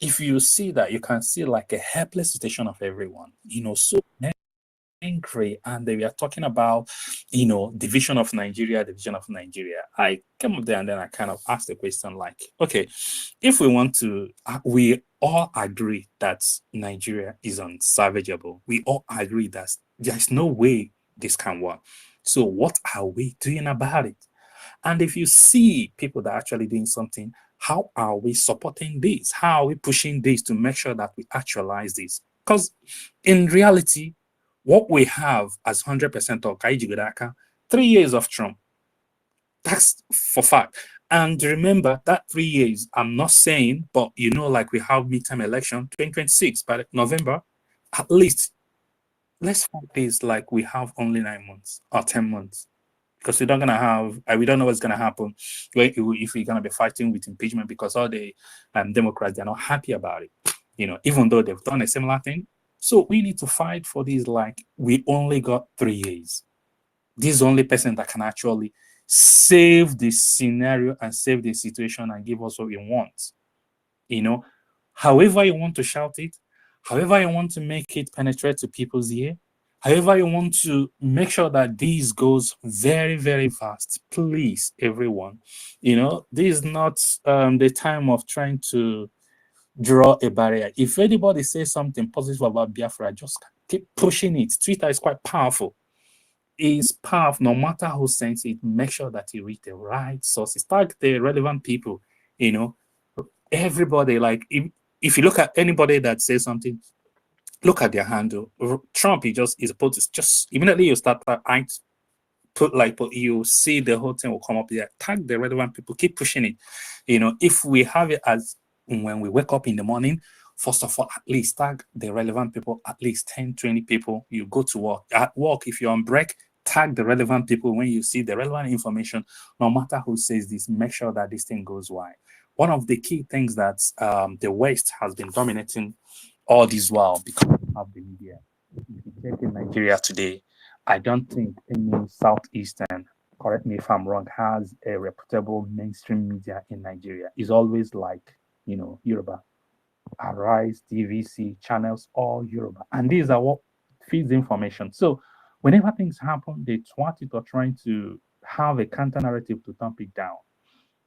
if you see that, you can see like a helpless situation of everyone, so angry, and they were talking about, division of Nigeria. I came up there and then I kind of asked the question like, okay, if we all agree that Nigeria is unsalvageable. We all agree that there's no way this can work. So what are we doing about it? And if you see people that are actually doing something, how are we supporting this? How are we pushing this to make sure that we actualize this? Because in reality, what we have as 100% of Kaiji Godaka, 3 years of Trump. That's for fact. And remember that 3 years, I'm not saying, but like we have midterm election 2026 by November, at least let's fight this like we have only 9 months or 10 months. Because we don't know what's gonna happen if we're gonna be fighting with impeachment, because all the Democrats, they're not happy about it, even though they've done a similar thing. So we need to fight for this like we only got 3 years. This is the only person that can actually save the scenario and save the situation and give us what we want. However you want to shout it, however you want to make it penetrate to people's ear, however you want to make sure that this goes very, very fast, please, everyone. This is not the time of trying to draw a barrier. If anybody says something positive about Biafra, just keep pushing it. Twitter is quite powerful. It's powerful. No matter who sends it, make sure that you read the right sources. Tag the relevant people. Everybody, like if you look at anybody that says something, look at their handle. Trump, is supposed to just immediately you start you see the whole thing will come up there. Tag the relevant people, keep pushing it. If we have it as when we wake up in the morning, first of all, at least tag the relevant people, at least 10, 20 people. You go to work. At work, if you're on break, tag the relevant people when you see the relevant information. No matter who says this, make sure that this thing goes wide. One of the key things that the West has been dominating all this while because of the media. If you check in Nigeria today, I don't think any Southeastern, correct me if I'm wrong, has a reputable mainstream media in Nigeria. It's always like, Yoruba, Arise, TVC, channels, all Yoruba. And these are what feeds information. So whenever things happen, they twat it or trying to have a counter narrative to thump it down.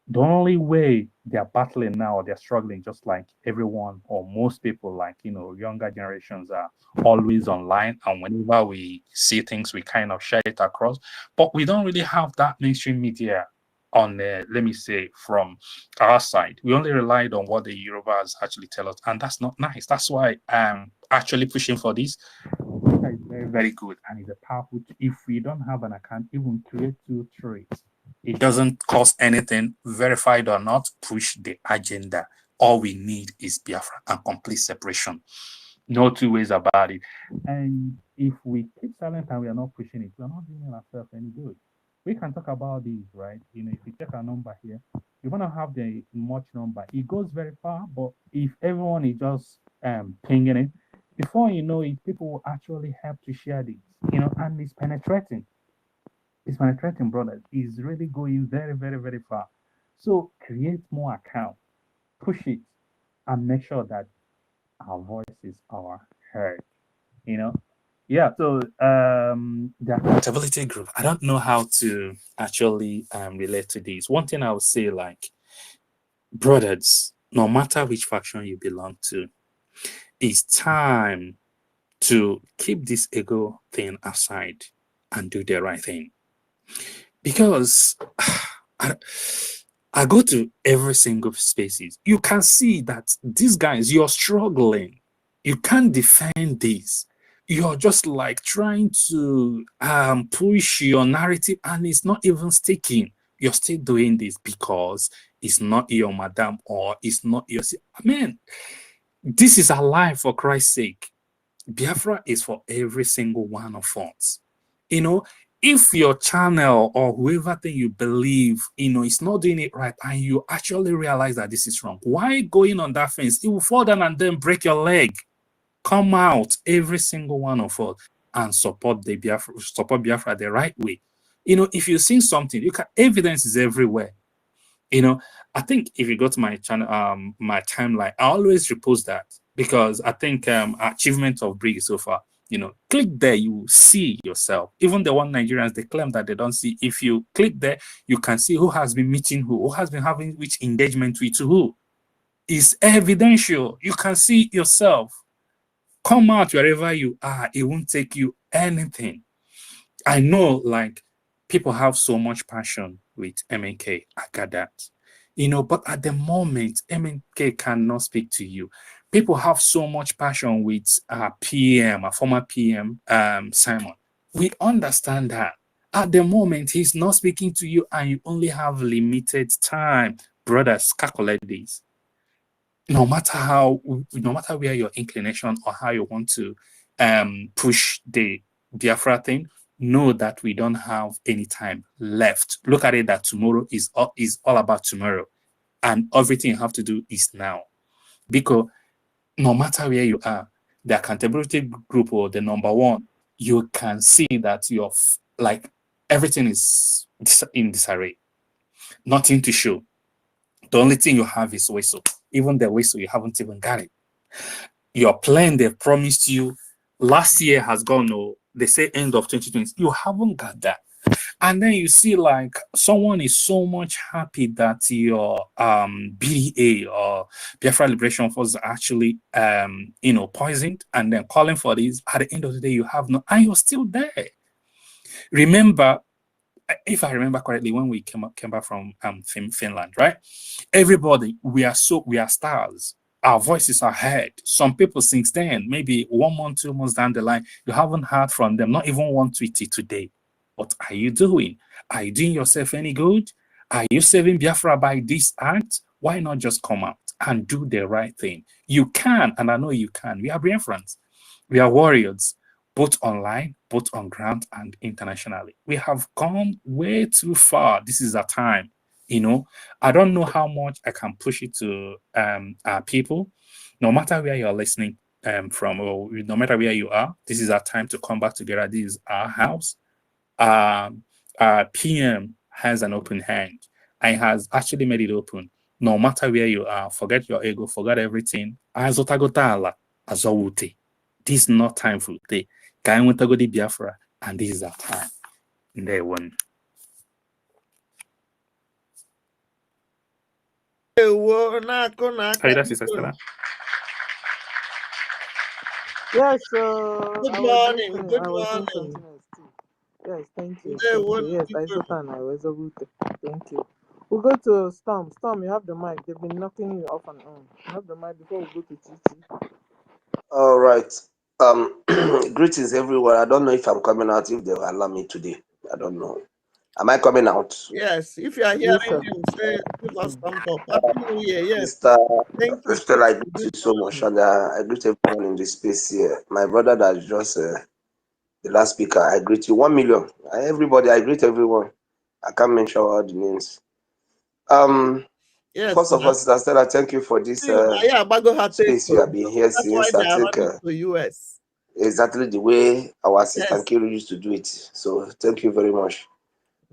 The only way they're battling now, they're struggling, just like everyone or most people, like, younger generations are always online. And whenever we see things, we kind of share it across. But we don't really have that mainstream media on, let me say, from our side. We only relied on what the Yorubas actually tell us. And that's not nice. That's why I'm actually pushing for this. It's very, very good. And it's a powerful, if we don't have an account, even create 2 trades. It doesn't cost anything, verified or not, push the agenda. All we need is Biafra and complete separation. No 2 ways about it. And if we keep silent and we are not pushing it, we're not doing ourselves any good. We can talk about these, right? If you check our number here, you want to have the much number. It goes very far, but if everyone is just pinging it, before you know it, people will actually help to share this, and it's penetrating. It's penetrating, brother. It's really going very, very, very far. So create more accounts, push it, and make sure that our voices are heard. Yeah. So the accountability group. I don't know how to actually relate to this. One thing I would say, like, brothers, no matter which faction you belong to, it's time to keep this ego thing aside and do the right thing. Because I go to every single spaces. You can see that these guys, you're struggling. You can't defend this. You're just like trying to push your narrative and it's not even sticking. You're still doing this because it's not your madam or it's not your... Man, this is our life, for Christ's sake. Biafra is for every single one of us. If your channel or whoever thing you believe, is not doing it right and you actually realize that this is wrong, why going on that fence? It will fall down and then break your leg. Come out, every single one of us, and support Biafra the right way. If you see something, evidence is everywhere. You know, I think if you go to my channel, my timeline, I always repost that because I think achievement of Brig so far. You know, click there, you see yourself. Even the one Nigerians, they claim that they don't see. If you click there, you can see who has been meeting who has been having which engagement with who. It's evidential. You can see yourself. Come out wherever you are. It won't take you anything. I know, like, people have so much passion with MNK. I got that. You know, but at the moment, MNK cannot speak to you. People have so much passion with PM, a former PM, Simon. We understand that. At the moment, he's not speaking to you and you only have limited time. Brothers, calculate this. No matter where your inclination or how you want to push the Biafra thing, know that we don't have any time left. Look at it that tomorrow is all about tomorrow, and everything you have to do is now. Because no matter where you are, the accountability group or the number one, you can see that you're like everything is in disarray, nothing to show. The only thing you have is whistle. Even the whistle, you haven't even got it. Your plan they promised you last year has gone. No, they say end of 2020. You haven't got that. And then you see like someone is so much happy that your BDA or Biafra Liberation Force are actually poisoned, and then calling for this. At the end of the day, you have no, and you're still there. Remember, if I remember correctly, when we came back from Finland, right? Everybody, we are stars. Our voices are heard. Some people since then, maybe 1 month, 2 months down the line, you haven't heard from them, not even one tweet today. What are you doing? Are you doing yourself any good? Are you saving Biafra by this act? Why not just come out and do the right thing? You can, and I know you can. We are Biafrans. We are warriors, both online, both on ground, and internationally. We have gone way too far. This is our time. You know, I don't know how much I can push it to our people. No matter where you're listening from, or no matter where you are, this is our time to come back together. This is our house. PM has an open hand and has actually made it open. No matter where you are, forget your ego, forget everything. This is not time for today. Biafra, and this is our time. Day one. Hey, that's Sister Stella. Yes, good morning. Good morning. Yes, thank you. Yes, I thought I was a root. Thank you. We'll go to Storm. Storm, you have the mic. They've been knocking you off and on. You have the mic before we go to TT. All right. Greetings everyone. I don't know if I'm coming out, if they will allow me today. I don't know. Am I coming out? Yes. If you are hearing him say, give us thumbs up. Happy New Year. Yes. Thank you. Stella, I greet you so much, and I greet everyone in this space here. My brother that's just the last speaker, I greet you. 1 million. Everybody, I greet everyone. I can't mention all the names. Yes, first of all, Sister Stella, thank you for this space you have been here that's since. why I think to US. Exactly the way our sister Nkere used to do it. So thank you very much.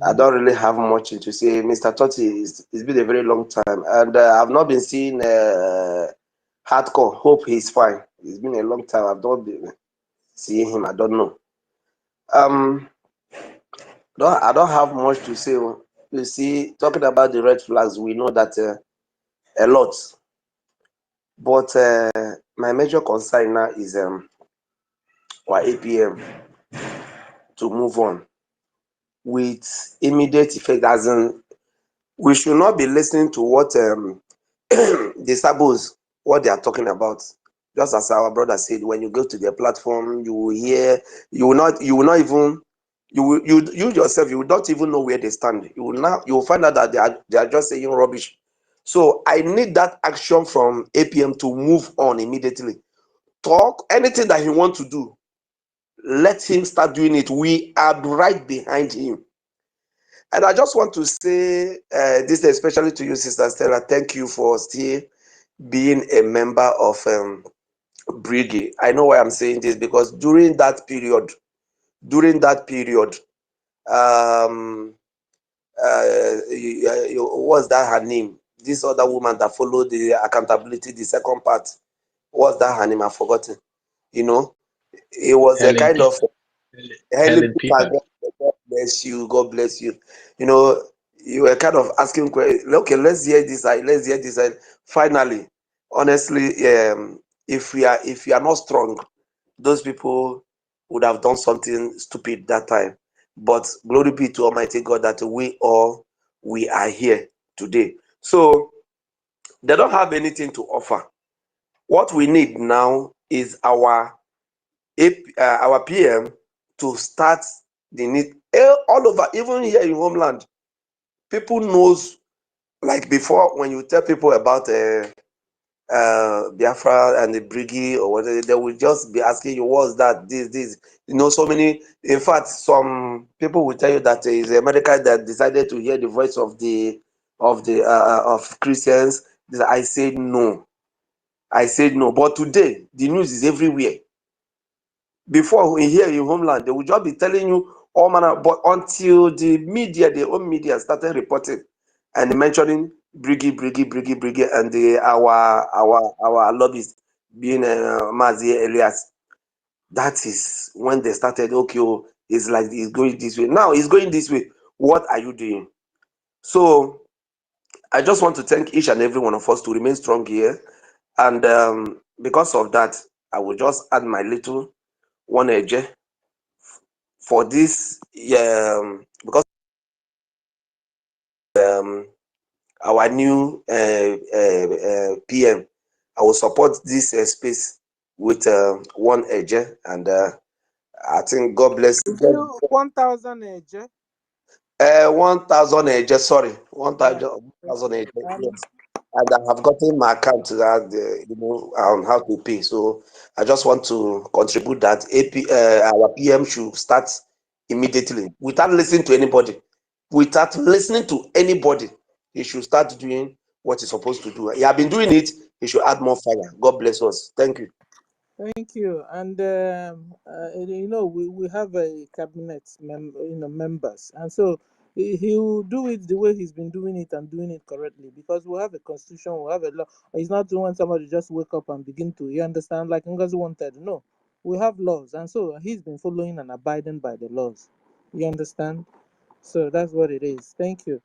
I don't really have much to say. Mr. Totti, it's been a very long time, and I've not been seeing Hardcore. Hope he's fine. It's been a long time. I've not been seeing him. I don't know. I don't have much to say. You see, talking about the red flags, we know that a lot. But my major concern now is our APM to move on with immediate effect, as in we should not be listening to what the sabos, what they are talking about. Just as our brother said, when you go to their platform, you will hear, you yourself, you will not even know where they stand. You will find out that they are just saying rubbish. So I need that action from APM to move on immediately. Talk anything that he wants to do. Let him start doing it. We are right behind him. And I just want to say this, especially to you, Sister Stella. Thank you for still being a member of Brigade. I know why I'm saying this, because during that period, what's that her name? This other woman that followed the accountability, the second part. What's that her name? I've forgotten. You know, it was a kind of Helen Peter. God bless you. God bless you. You know, you were kind of asking, okay, let's hear this side. Let's hear this side. Finally, honestly, if we are not strong, those people would have done something stupid that time. But glory be to Almighty God that we are here today. So they don't have anything to offer. What we need now is our PM to start the need all over, even here in homeland. People knows, like before, when you tell people about Biafra and the Briggy or whatever, they will just be asking you, what's that? This. You know, so many. In fact, some people will tell you that it's America that decided to hear the voice of Christians. I said no. I said no. But today, the news is everywhere. Before here in homeland, they will just be telling you all manner. But until the media, their own media, started reporting and mentioning Briggy, and our lobbyists being Mazi Elias. That is when they started. Okay, it's like it's going this way. Now it's going this way. What are you doing? So I just want to thank each and every one of us to remain strong here, and because of that, I will just add my little one edge for this. Because our new PM, I will support this space with one edge, and I think God bless. Is it 1,000 edge? 1,000 edge. Sorry, 1,000 edge. Yes. And I have gotten my account to that, on how to pay. So I just want to contribute that our PM should start immediately without listening to anybody. Without listening to anybody, he should start doing what he's supposed to do. He have been doing it. He should add more fire. God bless us. Thank you. Thank you. And we have a cabinet members, and so he will do it the way he's been doing it and doing it correctly, because we have a constitution, we have a law. It's not when somebody just wake up and begin to, you understand, like Ngozi wanted. No, we have laws, and so he's been following and abiding by the laws. You understand? So that's what it is. Thank you.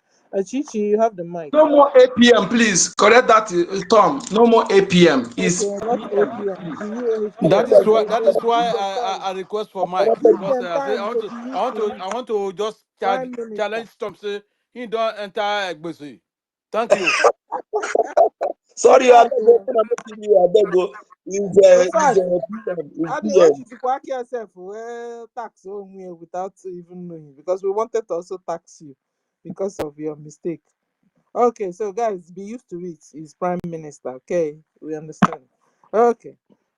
Chichi, you have the mic. No more APM, please. Correct that, Tom. No more APM. Is Okay, not APM, That DUHDM. is why They give them I time. request for Mike, Give because them I say time to be used to it. I want to just Prime Minister. challenge Tom, say he don't enter Egbesi. Thank you. In Sorry, I fact, beg you. I beg you. I beg you. in fact, Is I didn't want PM. you to quack yourself tax only without even knowing, because we wanted to also tax you because of your mistake. Okay, so guys, be used to it. He's Prime Minister. Okay, we understand. Okay,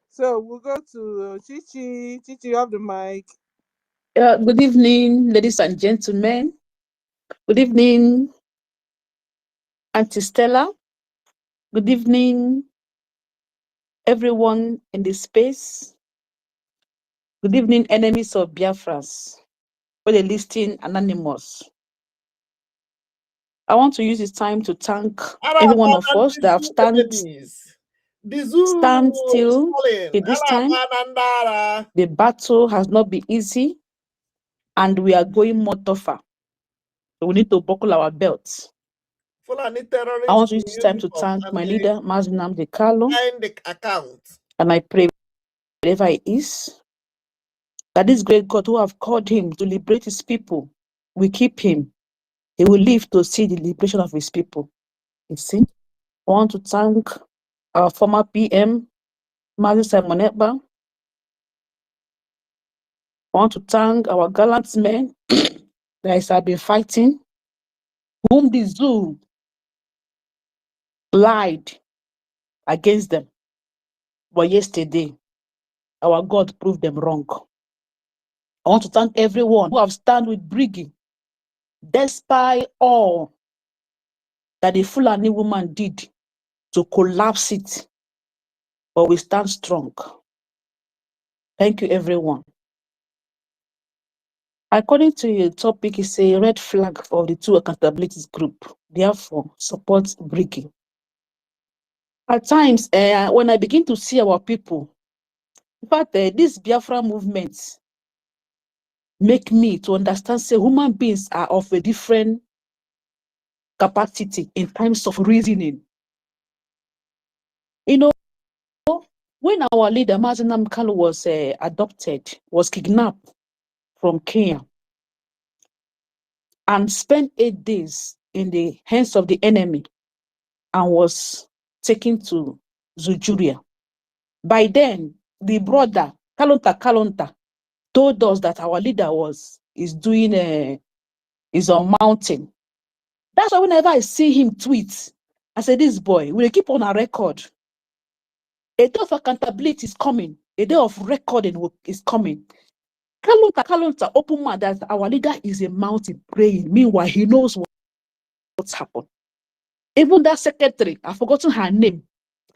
so we'll go to Chichi. Chichi, you have the mic. Good evening, ladies and gentlemen. Good evening, Auntie Stella. Good evening, everyone in the space. Good evening, enemies of Biafrans, for the listing anonymous. I want to use this time to thank every one of us that have stand still till this time. The battle has not been easy, and we are going more tougher. So we need to buckle our belts. I want to use this time to thank my leader, NNAMDI, and I pray wherever he is, that this great God who have called him to liberate his people will keep him. He will live to see the liberation of his people. You see, I want to thank our former PM, Mazi Simon Ekpa. I want to thank our gallant men that have been fighting, whom the zoo lied against them. But yesterday, our God proved them wrong. I want to thank everyone who have stand with Briggy, despite all that the Fulani woman did to collapse it. But we stand strong. Thank you, everyone. According to your topic, it's a red flag for the two accountabilities group. Therefore, support bringing. At times, when I begin to see our people, in fact, this Biafra movement make me to understand, say, human beings are of a different capacity in terms of reasoning. You know, when our leader, Mazen Kalu, was kidnapped from Kenya and spent 8 days in the hands of the enemy and was taken to Zujuria. By then, the brother, Kalonta, told us that our leader is on mountain. That's why whenever I see him tweet, I say, this boy, will keep on a record. A day of accountability is coming. A day of recording is coming. Kalonta, open mouth that our leader is a mountain praying. Meanwhile, he knows what's happened. Even that secretary, I've forgotten her name.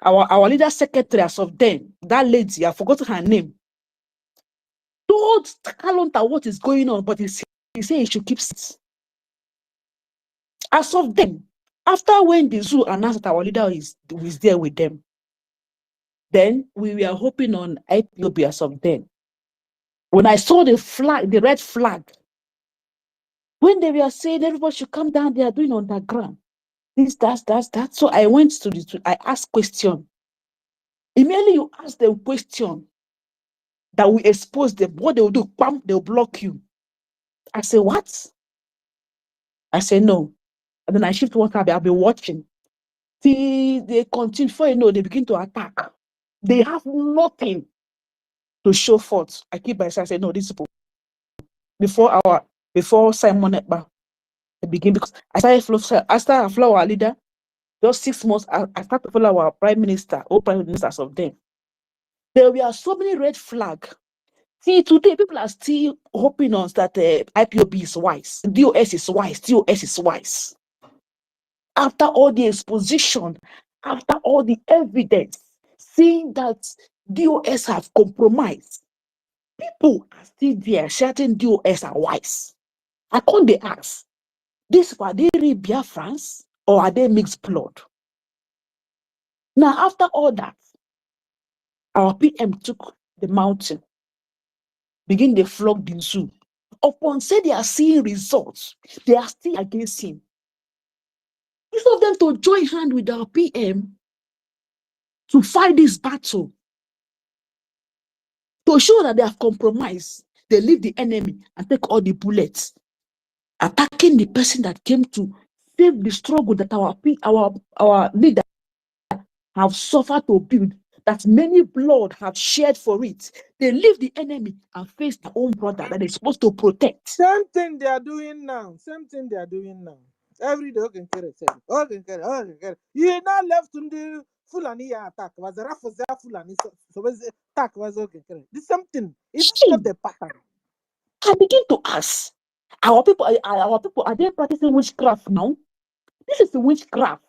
Our leader secretary as of then, that lady, I've forgotten her name, told Kalonta what is going on, but he said he should keep it. As of then, after when the zoo announced that our leader is there with them, then we were hoping on IPOB as of then. When I saw the flag, the red flag, when they were saying everybody should come down, they are doing underground. This, that. So I went to I asked question. Immediately you ask them question that will expose them. What they will do, bam, they'll block you. I say, what? I say, no. And then I shift one tab, I'll be watching. Till they continue, before you know, they begin to attack. They have nothing to show forth. I keep myself, I say, no, these people. Before Simon Ekpa, they begin, because I started follow our leader. Just 6 months, I started to follow our prime minister, all prime ministers of them. There were so many red flags. See, today people are still hoping on that IPOB is wise, DOS is wise, DOS is wise. After all the exposition, after all the evidence, seeing that DOS have compromised, people are still there shouting DOS are wise. I can't they ask, are they really Biafrans or are they mixed blood? Now, after all that, our PM took the mountain, begin to flog the zoo. Upon say they are seeing results, they are still against him. Instead of them to join hand with our PM to fight this battle, to show that they have compromised, they leave the enemy and take all the bullets, attacking the person that came to save the struggle that our leader have suffered to build, that many blood have shed for it. They leave the enemy and face their own brother that they're supposed to protect. Same thing they are doing now. Every day, Oge Nkere said, Oge Nkere. You now left to the Fulani attack. Was a Rafa Fulani, so was attack was Oge Nkere. This something. It's not the pattern. I begin to ask, our people, are they practicing witchcraft now? This is the witchcraft.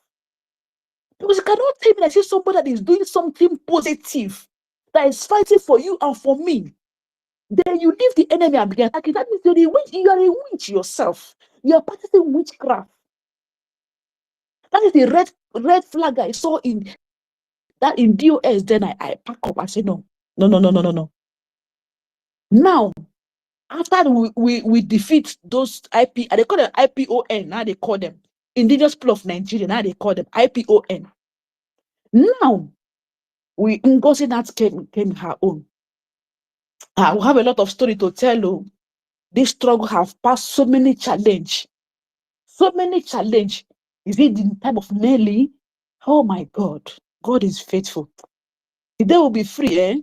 Because you cannot tell me that see somebody that is doing something positive, that is fighting for you and for me. Then you leave the enemy and begin attacking. That means you are a witch yourself. You are practicing witchcraft. That is the red flag I saw in DOS. Then I pack up. I say no. Now, after we defeat those IP, they call them IPON. Now they call them Indigenous People of Nigeria. Now they call them IPON. Now, Ngozi that came her own. I will have a lot of story to tell you. This struggle have passed so many challenge. Is it in time of Nelly? Oh my God. God is faithful. The day will be free, eh?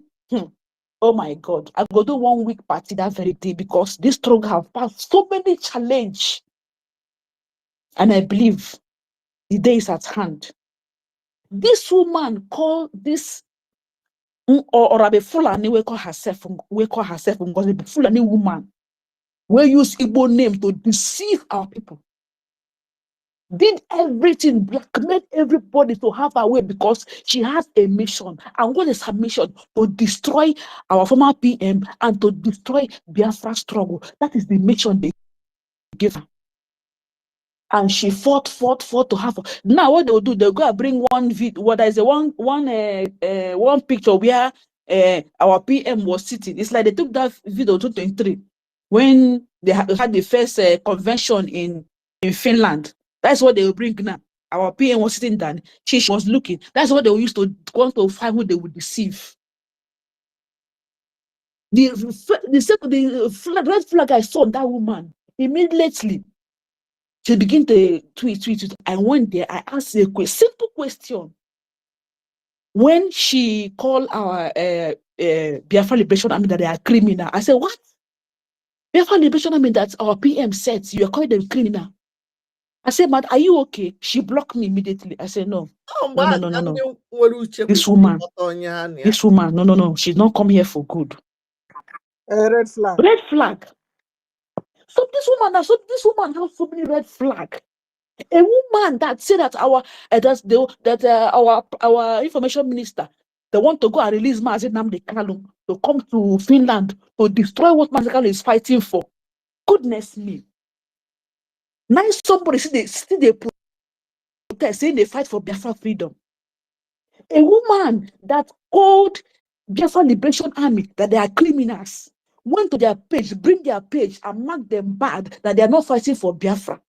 Oh my God. I go do 1 week party that very day because this struggle have passed so many challenge. And I believe the day is at hand. This woman called this or Abe Fulani, we call herself because the Fulani woman, we use Igbo name to deceive our people. did everything, blackmailed everybody to have her way because she has a mission. And what is her mission? To destroy our former PM and to destroy Biafra struggle. That is the mission they give her. And she fought to have her. Now what they'll do, they'll go and bring one video. Well, there's a one picture where our PM was sitting. It's like they took that video 2023 when they had the first convention in Finland. That's what they will bring now. Our PM was sitting down. She was looking. That's what they used to want to find who they would deceive. The red flag I saw on that woman immediately. She began to tweet. I went there. I asked a simple question. When she called our Biafra Liberation Army that they are criminal, I said, what? Biafra Liberation Army that our PM said you are calling them criminal. I said, "Mad, are you okay?" She blocked me immediately. I said, no. No. This woman, no. She's not come here for good. Red flag. Red flag. So this woman has so many red flags. A woman that said that our information minister, they want to go and release NNAMDI to come to Finland to destroy what Kalu is fighting for. Goodness me. Now somebody still they protest saying they fight for Biafra freedom. A woman that called Biafra Liberation Army that they are criminals went to their page, bring their page and mark them bad that they are not fighting for Biafra.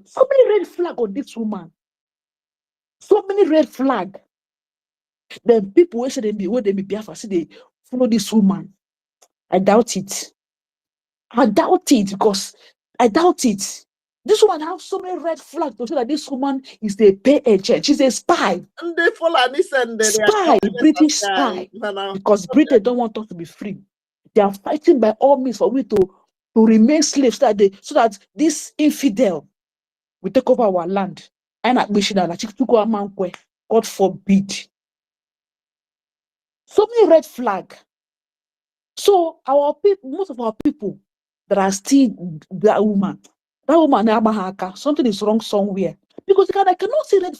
So many red flags on this woman. So many red flags. Then people who say they be Biafra, say they follow this woman. I doubt it. Because I doubt it. This woman has so many red flags to show that this woman is a pay agent. She's a spy. And they follow this and Spy, British spy. Because Britain don't want us to be free. They are fighting by all means for we to remain slaves so that this infidel will take over our land. God forbid. So many red flags. So our people, most of our people that are still that woman something is wrong somewhere. Because I cannot see red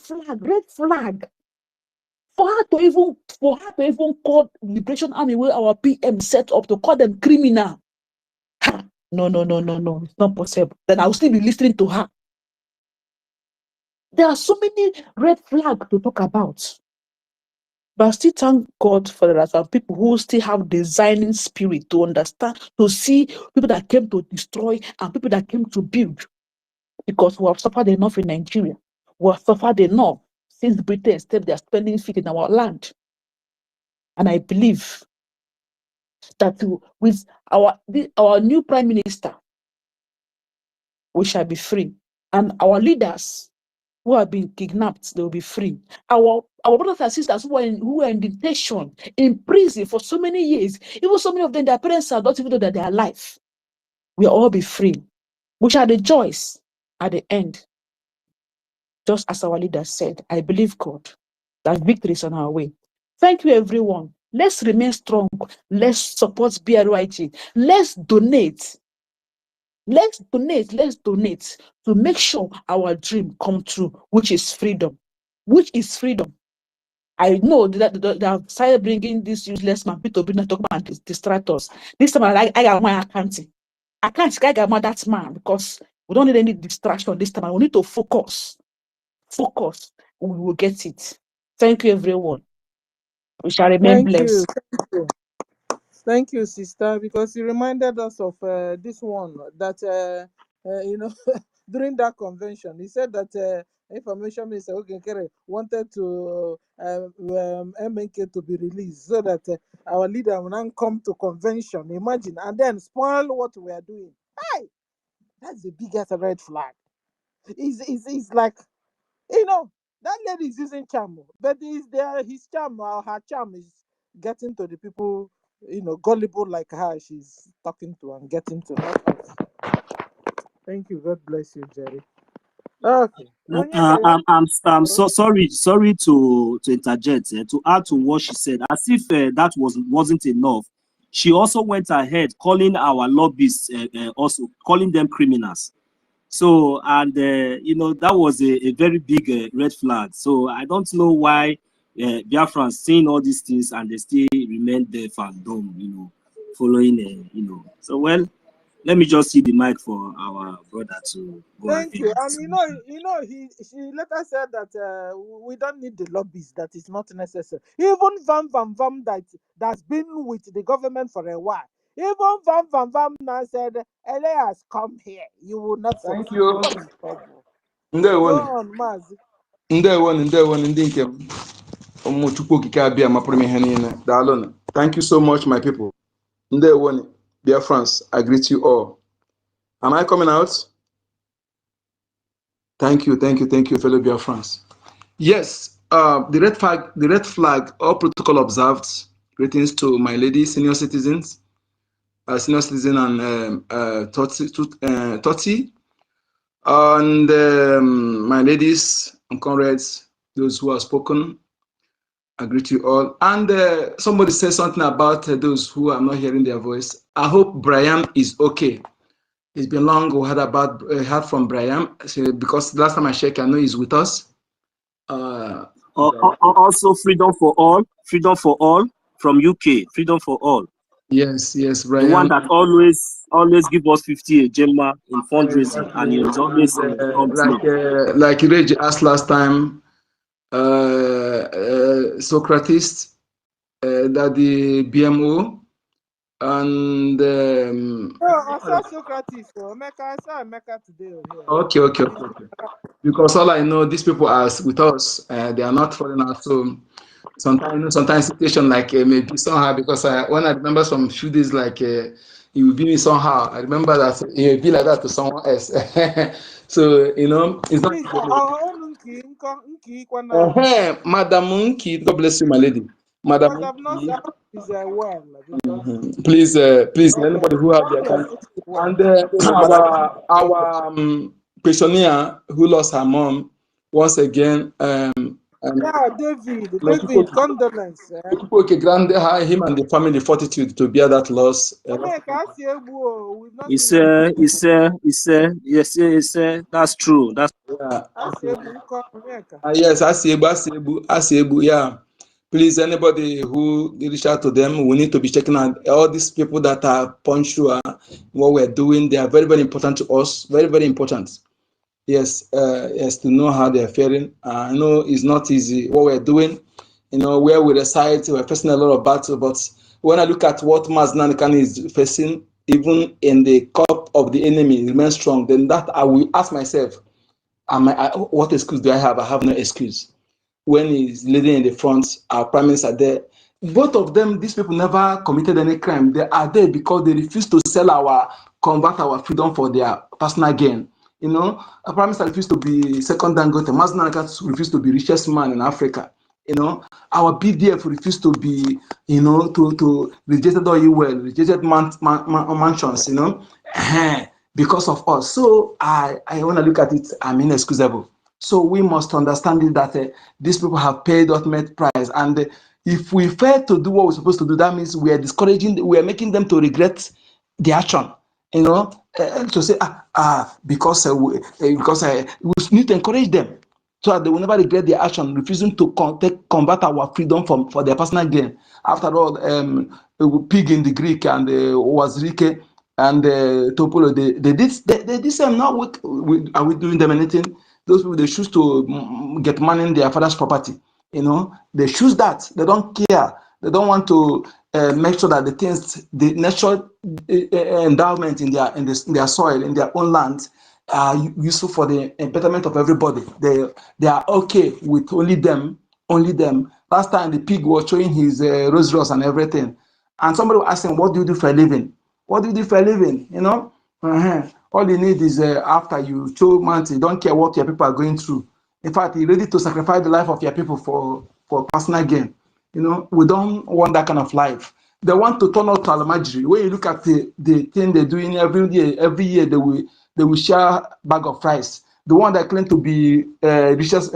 flag. For her to even call Liberation Army where our PM set up to call them criminal. No. It's not possible. Then I'll still be listening to her. There are so many red flags to talk about. But I still thank God for there are some people who still have designing spirit to understand, to see people that came to destroy and people that came to build. Because we have suffered enough in Nigeria. We have suffered enough since Britain stepped their spending feet in our land. And I believe that with our new Prime Minister, we shall be free. And our leaders who have been kidnapped, they will be free. Our brothers and sisters who are in detention, in prison for so many years, even so many of them, their parents are not even know that they are alive. We will all be free. We shall rejoice at the end. Just as our leader said, I believe God that victory is on our way. Thank you, everyone. Let's remain strong. Let's support BRYG. Let's donate. Let's donate to make sure our dream come true, which is freedom. I know that they have started bringing this useless man to bring talk about distract us. This time I got my account. I can't get that man because we don't need any distraction this time. We need to focus. We will get it. Thank you, everyone. We shall remain blessed. Thank you, sister, because you reminded us of this one that during that convention, he said that information minister Oge Nkere wanted to MNK to be released so that our leader will not come to convention. Imagine, and then spoil what we are doing. Hey, that's the biggest red flag. It's like, that lady is using charm, but his charm or her charm is getting to the people, gullible like her. She's talking to and getting to know us. Thank you. God bless you, Jerry. Okay. I'm so sorry to interject to add to what she said, as if that wasn't enough. She also went ahead calling our lobbyists also calling them criminals. So, and you know, that was a very big red flag. So I don't know why Biafrans seeing all these things and they still remain deaf and dumb, you know, following, you know. So, well, let me just see the mic for our brother to go Thank ahead. you. And she later said that we don't need the lobbies. That is not necessary. Even Vam that's been with the government for a while. Even Vam now said, Elias, come here. You will not Thank succeed. you. What is the problem? Go Ndewonu. on, Maz. Ndewonu ndị nke m. Ụmụ Chukwu okike abịa mapụrụ m ihe niile. Daalụnụ. Thank you so much, my people. Ndewonu. Dear friends, I greet you all. Am I coming out? Thank you, fellow dear friends. Yes, the red flag, all protocol observed. Greetings to my lady, senior citizens, senior citizen and Toti, and my ladies and comrades, those who have spoken. I greet you all. And somebody said something about those who are not hearing their voice. I hope Brian is okay. It's been long we heard from Brian, because last time I checked, I know he's with us. Also, freedom for all from UK, freedom for all. Yes, Brian. The one that always give us 50 Gemma in fundraising, and it's always like Reg asked last time, Socrates, that the BMO, and I saw Socrates. I saw Emeka today. Okay. Because all I know, these people are with us. They are not foreigners. So sometimes situation like maybe somehow, because when I remember some few days, like it will be me somehow. I remember that it will be like that to someone else. So it's not. Madam Nki, God bless you, my lady. Madam Nki, please, anybody who have their time, and our pensioner who lost her mom, once again. David, condolence. Grant him and the family fortitude to bear that loss. Yes, that's true. That's yes, Asiebu, yeah. Please, anybody who reach out to them, we need to be checking out all these people that are punctual. What we're doing, they are very, very important to us. Very, very important. Yes, to know how they're faring. I know it's not easy what we're doing. Where we reside, we're facing a lot of battles. But when I look at what Maznan Khan is facing, even in the cup of the enemy, remain strong. Then that I will ask myself, what excuse do I have? I have no excuse. When he's leading in the front, our prime minister there. Both of them, these people never committed any crime. They are there because they refuse to convert our freedom for their personal gain. Our prime minister refused to be second Dangote. Maznan refused to be richest man in Africa. Our BDF refused to be, to rejected oil well, rejected mansions, because of us. So I want to look at it, I'm inexcusable. So we must understand it that these people have paid ultimate price. And if we fail to do what we're supposed to do, that means we are making them to regret the action. To say, because we need to encourage them so that they will never regret their action, refusing to convert our freedom for their personal gain. After all, pig in the Greek and Wazirike and Topolo, they did same. Now are we doing them anything? Those people, they choose to get money in their father's property. They choose that. They don't care. They don't want to make sure that the natural endowment in their soil, in their own land, are useful for the betterment of everybody. They are okay with only them. Last time the pig was showing his Rolls Royce and everything, and somebody was asking, "What do you do for a living? What do you do for a living?" All you need is after you show money, don't care what your people are going through. In fact, you're ready to sacrifice the life of your people for personal gain. We don't want that kind of life. They want to turn out to Alamajiri. When you look at the thing they're doing every year they will share bag of rice. The one that claimed to be richest,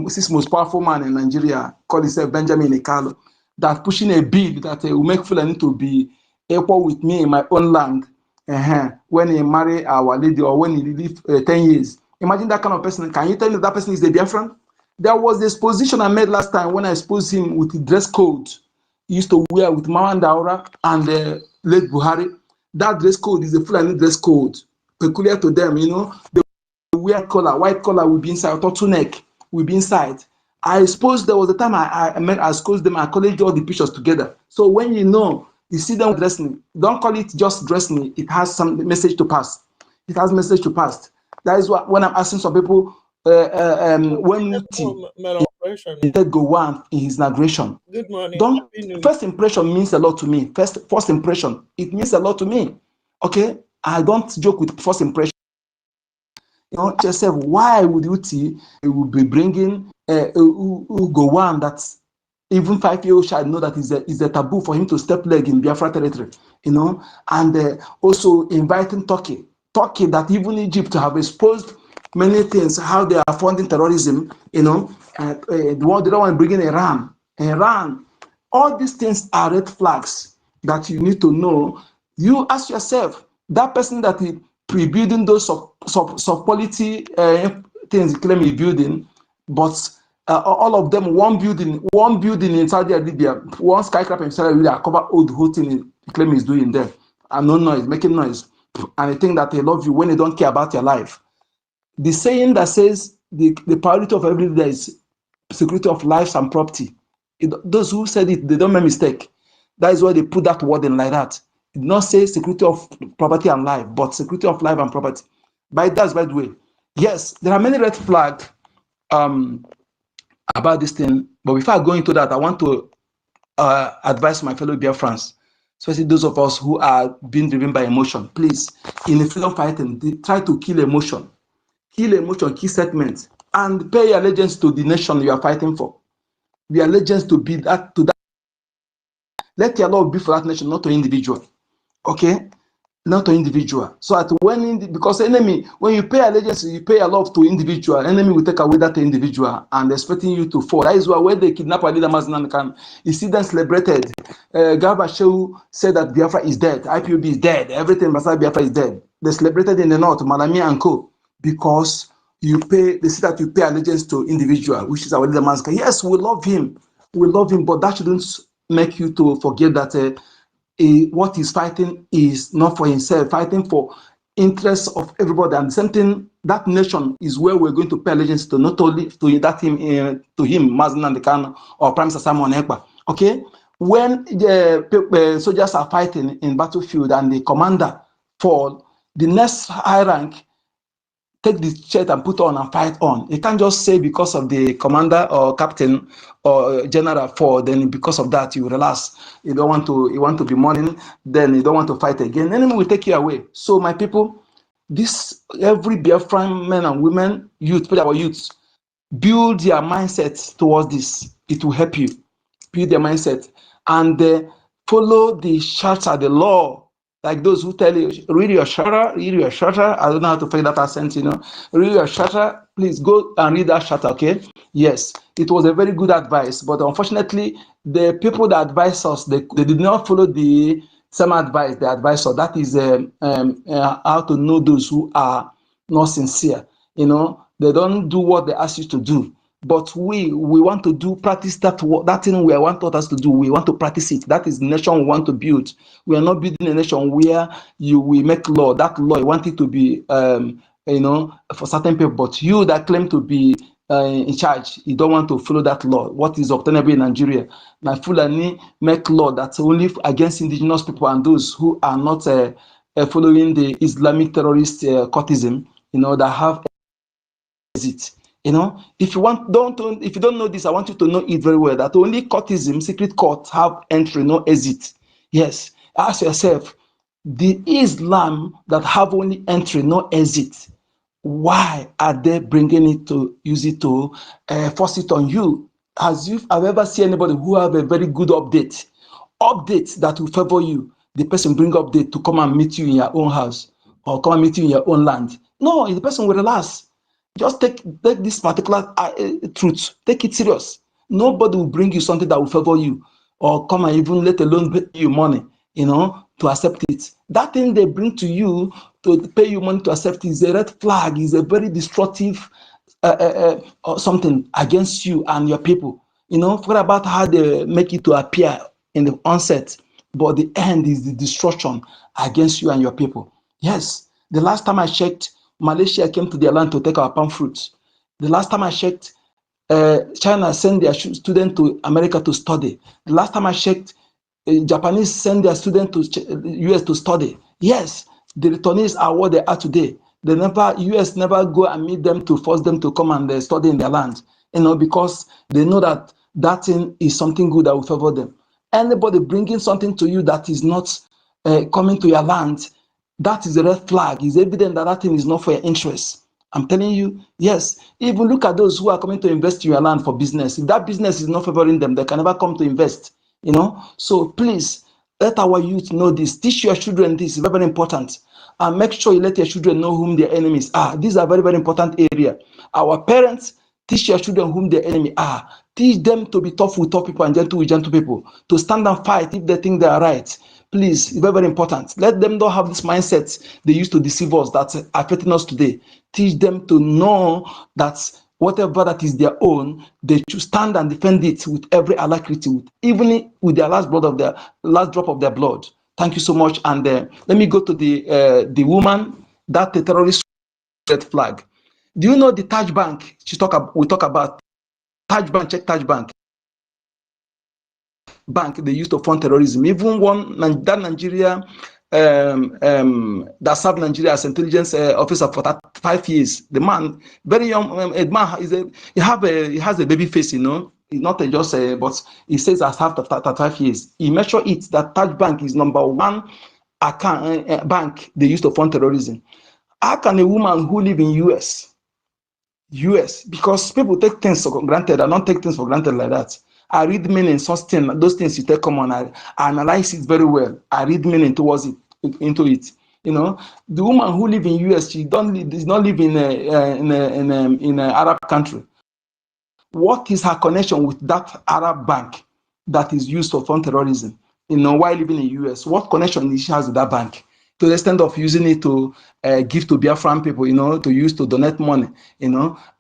sixth most powerful man in Nigeria, called himself Benjamin Ikalo, that pushing a bill that will make Fulani to be equal with me in my own land. when he marry our lady or when he live 10 years. Imagine that kind of person. Can you tell me that person is the Biafran? There was this position I made last time when I exposed him with the dress code he used to wear with Mama Daura and late Buhari. That dress code is a Fulani dress code, peculiar to them, you know. They wear collar, white collar will be inside, turtleneck will be inside. I suppose there was a time I exposed them, I collated all the pictures together. So when you see them dressing, don't call it just dressing, it has some message to pass. It has message to pass. That is what, when I'm asking some people, when he said go one in his inauguration. Good morning. First impression means a lot to me. First impression, it means a lot to me. Okay, I don't joke with first impression. You know, yourself, why would you will be bringing go one that even 5-year-old child know that is a taboo for him to step leg in Biafra territory, you know, and also inviting Turkey that even Egypt have exposed many things, how they are funding terrorism, you know, they don't want to bring in Iran. All these things are red flags that you need to know. You ask yourself, that person that is pre-building those sub-polity things claim he's building, but all of them, one building in Saudi Arabia, one skyscraper in Saudi Arabia, cover all the whole thing he claim he's doing there, and no noise, making noise, and they think that they love you when they don't care about your life. The saying that says the priority of every day is security of lives and property. Those who said it, they don't make mistake. That is why they put that word in like that. It did not say security of property and life, but security of life and property. By the way, yes, there are many red flags about this thing. But before I go into that, I want to advise my fellow Biafrans, especially those of us who are being driven by emotion. Please, in the freedom fighting, try to kill emotion, kill sentiment, and pay allegiance to the nation you are fighting for. Be allegiance to be that to that. Let your love be for that nation, not to individual. Okay, not to individual. So at because enemy, when you pay allegiance, you pay a love to individual. Enemy will take away that individual and expecting you to fall. That is why when they kidnap Ali Maznan Khan, you see them celebrated. Garba Shehu said that Biafra is dead, IPOB is dead, everything Masai Biafra is dead. They celebrated in the north, Malami and Co. Because they see that you pay allegiance to individual, which is our leader Maznan. Yes, we love him, but that shouldn't make you to forget that. What he's fighting is not for himself, fighting for interests of everybody. And the same thing, that nation is where we're going to pay allegiance to, not only to him, Mazin Khan or Prime Minister Simon Ekpa. Okay? When the soldiers are fighting in battlefield and the commander fall, the next high rank take the shirt and put on and fight on. You can't just say because of the commander or captain or general fall, then because of that you relax. You want to be mourning, then you don't want to fight again. Enemy will take you away. So my people, every Biafran men and women, youth, our youths, build their mindset towards this. It will help you build their mindset and follow the charter, the law. Like those who tell you, read your charter. I don't know how to fake that accent, you know. Read your charter. Please go and read that charter, okay? Yes, it was a very good advice, but unfortunately, the people that advised us, they did not follow the same advice they advised us. That is how to know those who are not sincere. You know, they don't do what they ask you to do. But we want to practice that thing we want us to do. We want to practice it. That is the nation we want to build. We are not building a nation where we make law. That law, you want it to be, for certain people. But you that claim to be in charge, you don't want to follow that law. What is obtainable in Nigeria? Now, Fulani make law that's only against indigenous people and those who are not following the Islamic terrorist courtism, that have exit. If you don't know this, I want you to know it very well, that only courtism, secret courts have entry, no exit. Yes, ask yourself, the Islam that have only entry, no exit, why are they bringing it to use it to force it on you? As if I've ever seen anybody who have a very good update that will favor you, the person bring update to come and meet you in your own house or come and meet you in your own land. No, the person will relax. Just take this particular truth, take it serious. Nobody will bring you something that will favor you or come and even let alone pay you money, to accept it. That thing they bring to you to pay you money to accept is a red flag, is a very destructive something against you and your people. Forget about how they make it to appear in the onset, but the end is the destruction against you and your people. Yes, the last time I checked, Malaysia came to their land to take our palm fruits. The last time I checked, China sent their students to America to study. The last time I checked, Japanese send their students to US to study. Yes, the returnees are what they are today. US never go and meet them to force them to come and study in their land, because they know that that thing is something good that will favor them. Anybody bringing something to you that is not coming to your land, that is a red flag. It's evident that that thing is not for your interest. I'm telling you, yes. Even look at those who are coming to invest in your land for business. If that business is not favoring them, they can never come to invest. So please let our youth know this. Teach your children this. It's very, very important. And make sure you let your children know whom their enemies are. These are very, very important area. Our parents, teach your children whom their enemy are. Teach them to be tough with tough people and gentle with gentle people. To stand and fight if they think they are right. Please, it's very, very important. Let them not have this mindset they used to deceive us that are affecting us today. Teach them to know that whatever that is their own, they should stand and defend it with every alacrity, even with their last drop of their blood. Thank you so much. And let me go to the woman, that the terrorist red flag. Do you know the Taj Bank? We talk about Taj Bank. Check Taj Bank. Bank they used to fund terrorism. Even that Nigeria that served Nigeria as intelligence officer for 5 years. The man, very young, he has a baby face, He's not but he says I have 5 years. He measured it that Taj Bank is number one account bank they used to fund terrorism. How can a woman who live in US, because people take things for granted. I don't take things for granted like that. I read meaning, those things you take common. I analyze it very well. I read meaning into it. The woman who live in US, does not live in an Arab country. What is her connection with that Arab bank that is used for fund terrorism? While living in US, what connection she has with that bank? To the extent of using it to give to Biafran people, to use to donate money,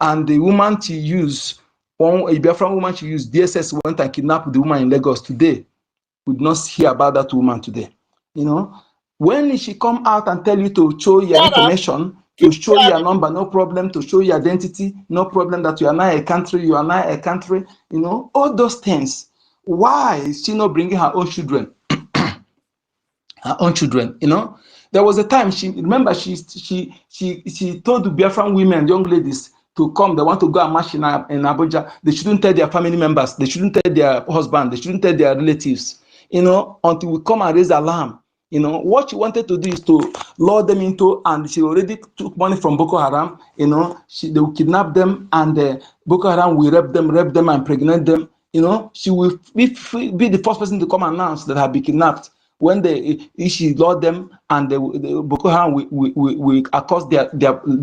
And the woman she used, a Biafran woman she used, DSS went and kidnapped the woman in Lagos today. We did not hear about that woman today. When she come out and tell you to show your information, to show your number, no problem, to show your identity, no problem, that you are not a country, all those things. Why is she not bringing her own children? There was a time she told the Biafran women, young ladies, to come. They want to go and march in Abuja. They shouldn't tell their family members. They shouldn't tell their husband. They shouldn't tell their relatives. Until we come and raise alarm. What she wanted to do is to lure them into, and she already took money from Boko Haram. They will kidnap them, and Boko Haram will rape them and impregnate them. She will be the first person to come and announce that have been kidnapped. When she lured them, and the Boko Haram will accost their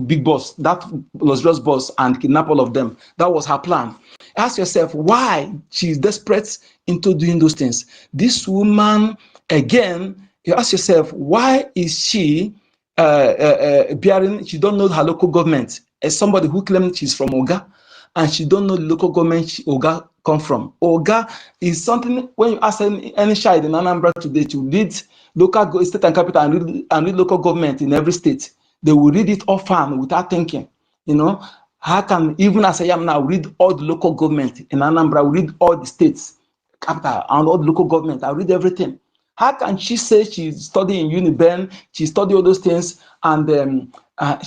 big boss, that luxurious boss, and kidnap all of them. That was her plan. Ask yourself why she's desperate into doing those things. This woman, again, you ask yourself, why is she bearing? She don't know her local government. As somebody who claims she's from Oga, and she don't know the local government Oga come from. Oga is something, when you ask any child in Anambra today to read local state and capital and read local government in every state, they will read it offhand without thinking. How can, even as I am now, read all the local government in Anambra, read all the states, capital, and all the local government, I read everything. How can she say she's studying Uniben, she studied all those things, and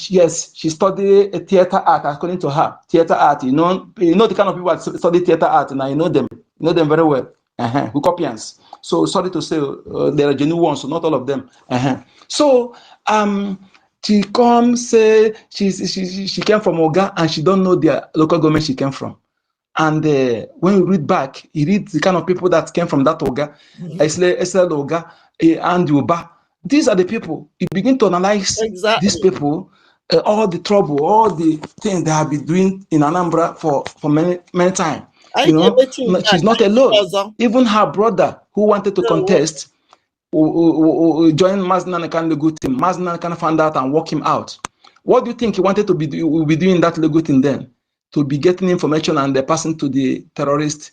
yes, she studied theater art, according to her. Theater art, the kind of people that study theater art, and I know them very well. Hookopians. So sorry to say, there are genuine ones, so not all of them. So she comes say she came from Oga, and she don't know the local government she came from. And when you read back, you read the kind of people that came from that Oga, Esel Oga, and Yoba. These are the people. You begin to analyze these people, all the trouble, all the things they have been doing in Anambra for many times. She's not alone. Even her brother, who wanted to contest, join Maznan Khan Lego team. Maznan Khan found out and walk him out. What do you think he wanted to be doing that Lego team then? To be getting information and passing to the terrorist